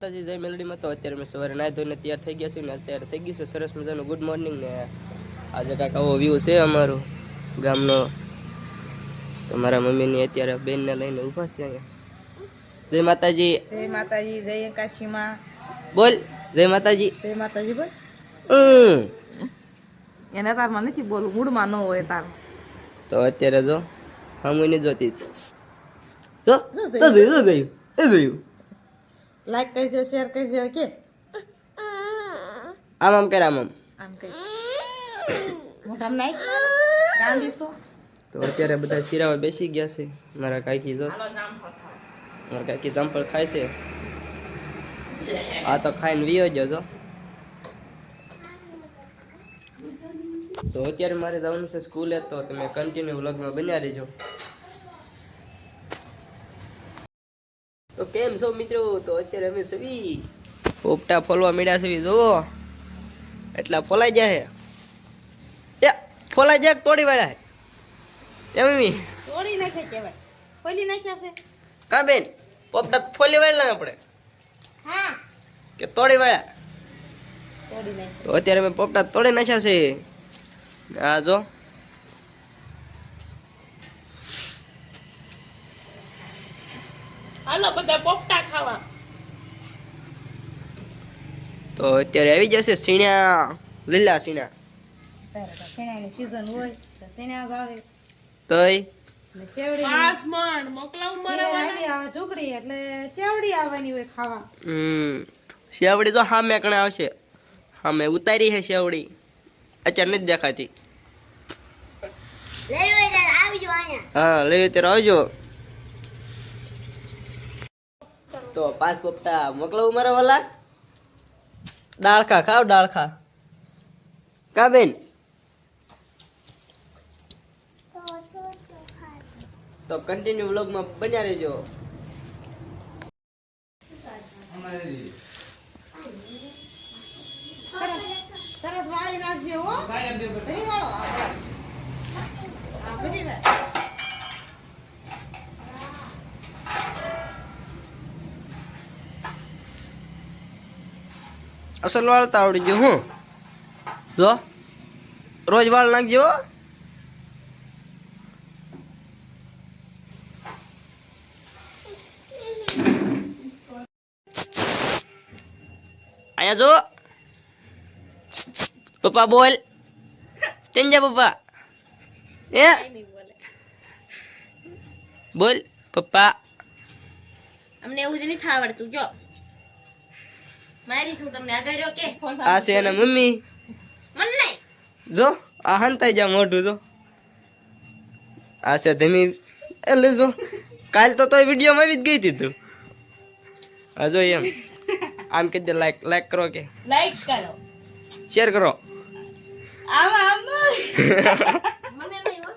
માતાજી જય મેલડીમાં. તો અત્યારે મેં સવારે નાહી ધોઈને તૈયાર થઈ ગયા છું ને અત્યારે થઈ ગયું છે સરસ મજાનું ગુડ મોર્નિંગ ને આજે કાંઈક આવો વ્યૂ છે અમારો ગામનો. તો મારા મમ્મીની અત્યારે બેનને લઈને ઊભા છે અહીંયા. જય માતાજી. જય માતાજી. જય કાશીમાં. બોલ જય માતાજી. જય માતાજી બોલ. એને તારમાં નથી બોલવું, મૂડમાં ન હોય તાર. તો અત્યારે જો હમુની જોતી જો જોયું લાઈક કરજો, શેર કરજો કે આમ આમ કર આમ આમ કઈ મોઢામ નાઈ ગાંડીસો. તો અત્યારે બધા શિરાવા બેસી ગયા છે. મારા કાકી જો મારા કાકી જામફળ ખાય છે. આ તો ખાઈને વિયો જો. તો અત્યારે મારે જવાનું છે સ્કૂલે, તો તમે કન્ટિન્યુ વ્લોગમાં બન્યા રહેજો. તો કેમ છો મિત્રો? તો અત્યારે અમે સવી પોપટા ફોલવા મળ્યા છે. જોવો એટલા ફોલાઈ જાય છે. ફોલાઈ જાય તોડી વાળા એમ તોડી નાખે કેવાય, ફોલી નાખ્યા છે કા બેન? પોપટા ફોલી વાળા આપણે હા કે તોડી વાળા? તોડી નાખે. તો અત્યારે મેં પોપટા તોડી નાખ્યા છે. આ જો હાલો બધા પોપટા ખાવા. તો અત્યારે આવી જશે સીણા, લીલા સીણા. શેણાની સીઝન હોય તો શેણા જ આવે. તોય ને શેવડી 5 મણ મોકલાવું મારા ઢુકડી એટલે શેવડી આવવાની હોય ખાવા. શેવડી તો હા મેં કણે આવશે. હા મેં ઉતારી છે શેવડી, અત્યારે નથી દેખાતી. હા લઈ ત્યારે આવજો. તો 5 પોપટા મોકલાવું મારા વાલા. ડાળખા ખાવ, ડાળખા કા બેન? તો કન્ટિન્યુ વ્લોગમાં બન્યા રહેજો. સરસ વાળી નાખજો હો. બધી વાળો બધી વાર. અસલ વાળતા આવડી ગયું. હું જો રોજ વાળ નાખજો. અહીંયા જો પપ્પા બોલ. ચંજા પપ્પા એ બોલ પપ્પા. અમને એવું જ નહીં આવડતું. જો મારી શું તમને આગાર્યો કે આ છે એના મમ્મી. મને નહીં જો આ હંતાઈ જા મોઢું જો. આ છે ધમી. એટલે જો કાલ તો વિડીયોમાં આવી જ ગઈ હતી તું. હા જો એમ આમ કહી દે લાઈક કરો કે લાઈક કરો, શેર કરો. આમાં મને નહીં હો.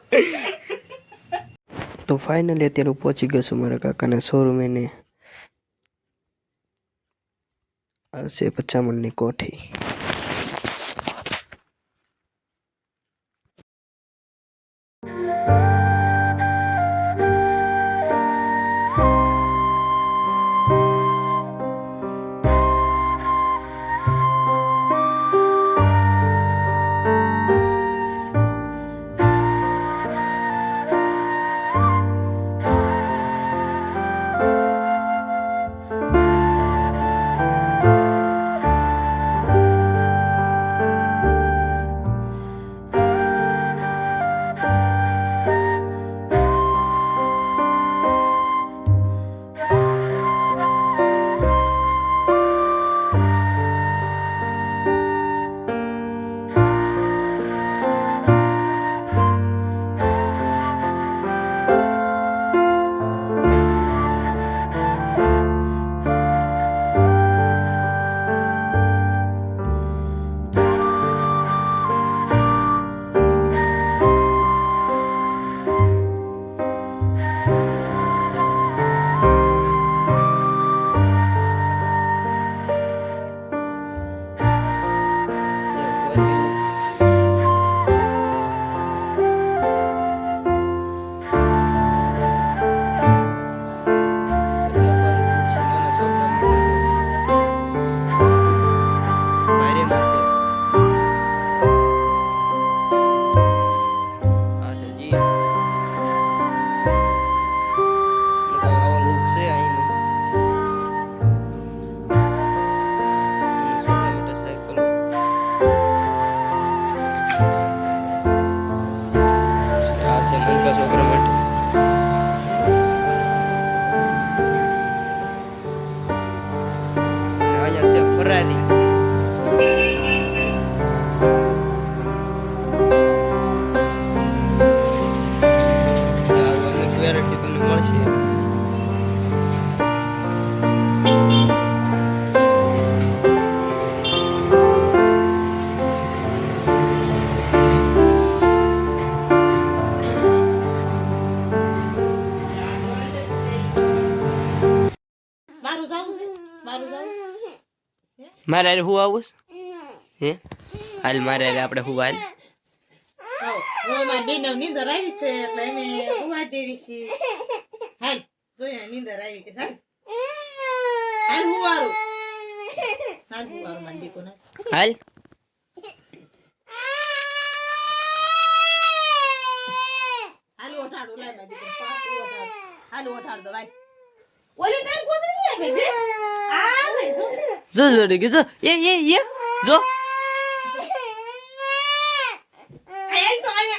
તો ફાઇનલી અત્યારે પહોંચી ગયો છું મારા કાકાના શોરૂમે ને આ છે 50 મણની કોઠી. ફરારી. આવું અનેક વેરાયટી તમને મળશે. બારું જાવું છે બારું જાવું મારે હારે હું આવું છે? હે હાલ મારે હારે આપણે હું હાલ. હું મારી બેન નીંદર આવી છે એટલે અમે હુવા દેવી છે. હાલ જોયા નીંદર આવી કે હાલ હાલ હુવારું મારી દીકો ના હાલ હાલ ઓઠાડું લાય મારી દીકો હાલ ઓઠાડ દો ભાઈ ઓલી તાર ગોદરી છે બે આ લઈ જો જો કે જો એ જો આય તો આય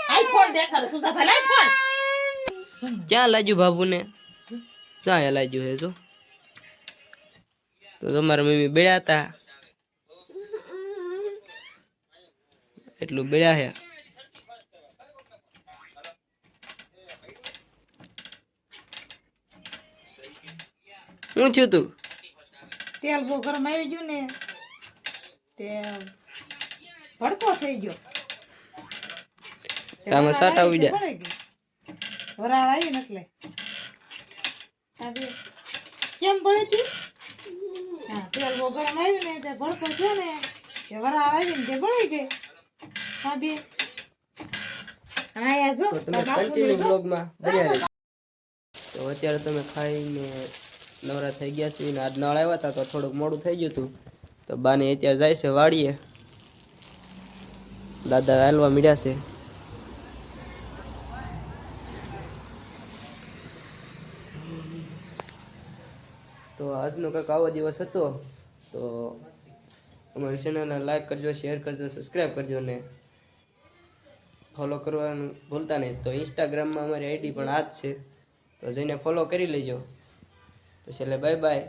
આય ફોન દેખાડ સુધા ભાઈ લાય ફોન ક્યાં લાગ્યું બાબુને? ક્યાં લાગ્યું હે જો? તો તમારા મમ્મી બેડા હતા એટલું બેડા હે. શું થયું તું? તેલ બહુ ગરમ આવી ગયું ને તે ભડકો થઈ ગયો. આમાં સાટા ઉડ્યા. વરાળ આવી ને એટલે કેમ બળી હતી? હા તેલ બહુ ગરમ આવ્યું ને તે ભડકો થયો ને તે વરાળ આવી ને તે બળી ગઈ. હા બે હા જો તો તમે કન્ટિન્યુ બ્લોગમાં બન્યા રહેજો. તો અત્યારે તમે ખાઈને નવરા થઈ ગયા છો ને આજ નળ આવ્યા હતા તો થોડુંક મોડું થઈ ગયું હતું. તો બાને અત્યારે જાય છે વાડીએ. દાદા હાલવા મળ્યા છે. તો આજનો કંઈક આવો દિવસ હતો. તો અમારી ચેનલને લાઈક કરજો, શેર કરજો, સબસ્ક્રાઈબ કરજો ને ફોલો કરવાનું ભૂલતા નહીં. તો ઇન્સ્ટાગ્રામમાં અમારી આઈડી પણ આ જ છે, તો જઈને ફોલો કરી લેજો. તો છેલ્લે બાય બાય.